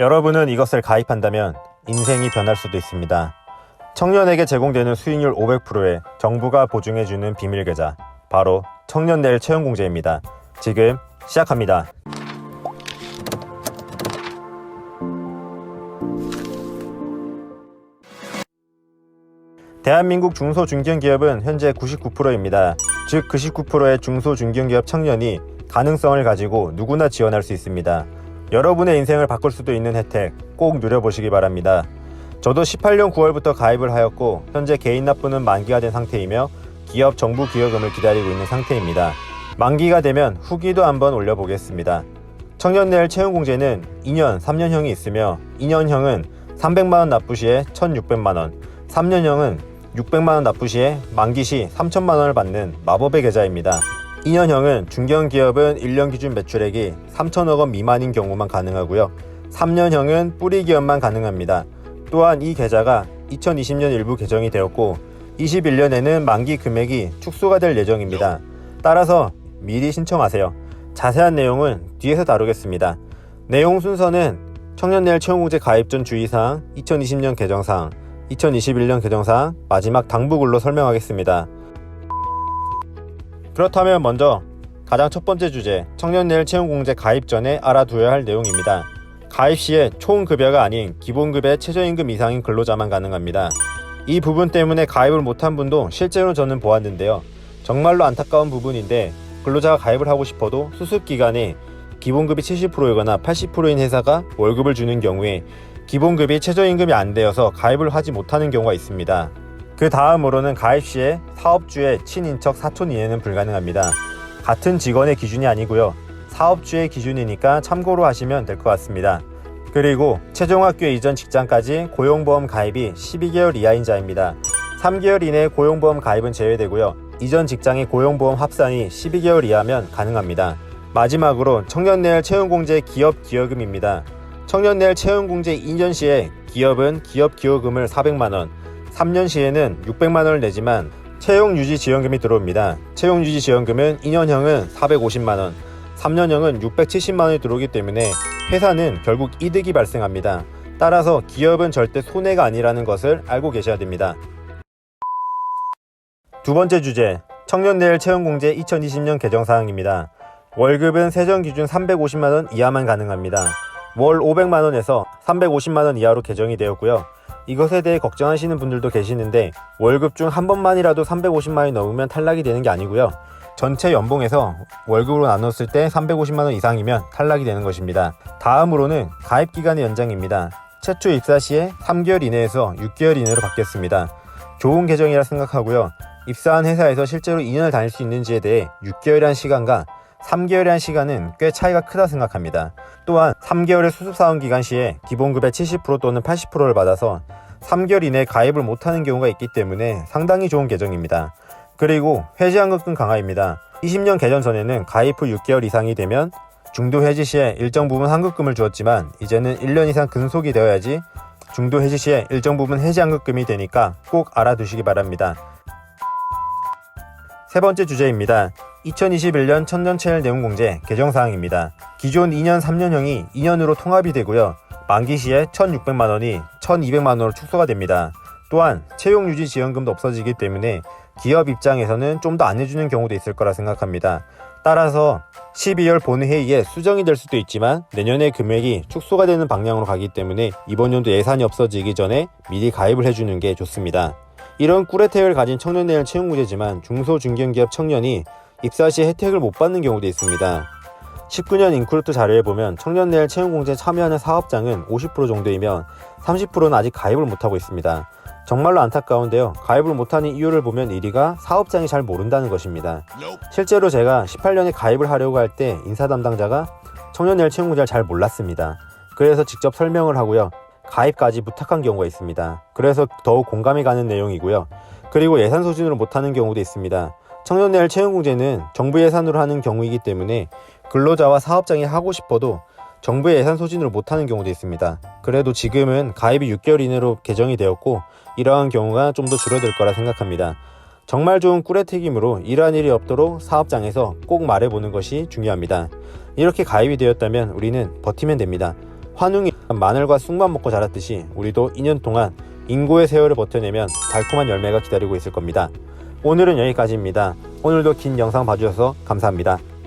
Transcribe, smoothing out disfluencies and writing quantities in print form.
여러분은 이것을 가입한다면 인생이 변할 수도 있습니다. 청년에게 제공되는 수익률 500%의 정부가 보증해주는 비밀계좌, 바로 청년내일 채용공제입니다. 지금 시작합니다. 대한민국 중소중견기업은 현재 99%입니다. 즉 99%의 중소중견기업 청년이 가능성을 가지고 누구나 지원할 수 있습니다. 여러분의 인생을 바꿀 수도 있는 혜택 꼭 누려보시기 바랍니다. 저도 18년 9월부터 가입을 하였고 현재 개인 납부는 만기가 된 상태이며 기업 정부 기여금을 기다리고 있는 상태입니다. 만기가 되면 후기도 한번 올려보겠습니다. 청년내일 채용공제는 2년, 3년형이 있으며 2년형은 300만원 납부 시에 1,600만원, 3년형은 600만원 납부 시에 만기 시 3,000만원을 받는 마법의 계좌입니다. 2년형은 중견기업은 1년 기준 매출액이 3천억원 미만인 경우만 가능하고요. 3년형은 뿌리 기업만 가능합니다. 또한 이 계좌가 2020년 일부 개정이 되었고 21년에는 만기 금액이 축소가 될 예정입니다. 따라서 미리 신청하세요. 자세한 내용은 뒤에서 다루겠습니다. 내용 순서는 청년내일 채용공제 가입 전 주의사항, 2020년 개정사항, 2021년 개정사항, 마지막 당부글로 설명하겠습니다. 그렇다면 먼저 가장 첫 번째 주제, 청년내일 채용공제 가입 전에 알아두어야 할 내용입니다. 가입 시에 총 급여가 아닌 기본급의 최저임금 이상인 근로자만 가능합니다. 이 부분 때문에 가입을 못한 분도 실제로 저는 보았는데요. 정말로 안타까운 부분인데 근로자가 가입을 하고 싶어도 수습기간에 기본급이 70%이거나 80%인 회사가 월급을 주는 경우에 기본급이 최저임금이 안 되어서 가입을 하지 못하는 경우가 있습니다. 그 다음으로는 가입 시에 사업주의 친인척 사촌 이해는 불가능합니다. 같은 직원의 기준이 아니고요. 사업주의 기준이니까 참고로 하시면 될 것 같습니다. 그리고 최종학교 이전 직장까지 고용보험 가입이 12개월 이하인 자입니다. 3개월 이내 고용보험 가입은 제외되고요. 이전 직장의 고용보험 합산이 12개월 이하면 가능합니다. 마지막으로 청년내일 채용공제 기업 기여금입니다. 청년내일 채용공제 2년 시에 기업은 기업 기여금을 400만원, 3년 시에는 600만원을 내지만 채용유지지원금이 들어옵니다. 채용유지지원금은 2년형은 450만원, 3년형은 670만원이 들어오기 때문에 회사는 결국 이득이 발생합니다. 따라서 기업은 절대 손해가 아니라는 것을 알고 계셔야 됩니다. 두 번째 주제, 청년내일 채용공제 2020년 개정사항입니다. 월급은 세전기준 350만원 이하만 가능합니다. 월 500만원에서 350만원 이하로 개정이 되었고요. 이것에 대해 걱정하시는 분들도 계시는데 월급 중 한 번만이라도 350만원이 넘으면 탈락이 되는 게 아니고요. 전체 연봉에서 월급으로 나눴을 때 350만원 이상이면 탈락이 되는 것입니다. 다음으로는 가입기간의 연장입니다. 최초 입사 시에 3개월 이내에서 6개월 이내로 바뀌었습니다. 좋은 개정이라 생각하고요. 입사한 회사에서 실제로 2년을 다닐 수 있는지에 대해 6개월이라는 시간과 3개월이라는 시간은 꽤 차이가 크다 생각합니다. 또한 3개월의 수습사원 기간 시에 기본급의 70% 또는 80%를 받아서 3개월 이내에 가입을 못하는 경우가 있기 때문에 상당히 좋은 개정입니다. 그리고 해지환급금 강화입니다. 20년 개정 전에는 가입 후 6개월 이상이 되면 중도 해지 시에 일정 부분 환급금을 주었지만 이제는 1년 이상 근속이 되어야지 중도 해지 시에 일정 부분 해지환급금이 되니까 꼭 알아두시기 바랍니다. 세 번째 주제입니다. 2021년 청년채용공제 개정사항입니다. 기존 2년, 3년형이 2년으로 통합이 되고요. 만기 시에 1,600만원이 1,200만원으로 축소가 됩니다. 또한 채용유지지원금도 없어지기 때문에 기업 입장에서는 좀 더 안 해주는 경우도 있을 거라 생각합니다. 따라서 12월 본회의에 수정이 될 수도 있지만 내년에 금액이 축소가 되는 방향으로 가기 때문에 이번 연도 예산이 없어지기 전에 미리 가입을 해주는 게 좋습니다. 이런 꿀 혜택을 가진 청년내일 채용공제지만 중소중견기업 청년이 입사 시 혜택을 못 받는 경우도 있습니다. 19년 인크루트 자료에 보면 청년내일 채용공제에 참여하는 사업장은 50% 정도이면 30%는 아직 가입을 못하고 있습니다. 정말로 안타까운데요. 가입을 못하는 이유를 보면 1위가 사업장이 잘 모른다는 것입니다. 실제로 제가 18년에 가입을 하려고 할 때 인사 담당자가 청년내일 채용공제를 잘 몰랐습니다. 그래서 직접 설명을 하고요. 가입까지 부탁한 경우가 있습니다. 그래서 더욱 공감이 가는 내용이고요. 그리고 예산 소진으로 못하는 경우도 있습니다. 청년내일 채용공제는 정부 예산으로 하는 경우이기 때문에 근로자와 사업장이 하고 싶어도 정부의 예산 소진으로 못하는 경우도 있습니다. 그래도 지금은 가입이 6개월 이내로 개정이 되었고 이러한 경우가 좀 더 줄어들 거라 생각합니다. 정말 좋은 꿀혜택이므로 이러한 일이 없도록 사업장에서 꼭 말해보는 것이 중요합니다. 이렇게 가입이 되었다면 우리는 버티면 됩니다. 환웅이 마늘과 쑥만 먹고 자랐듯이 우리도 2년 동안 인고의 세월을 버텨내면 달콤한 열매가 기다리고 있을 겁니다. 오늘은 여기까지입니다. 오늘도 긴 영상 봐주셔서 감사합니다.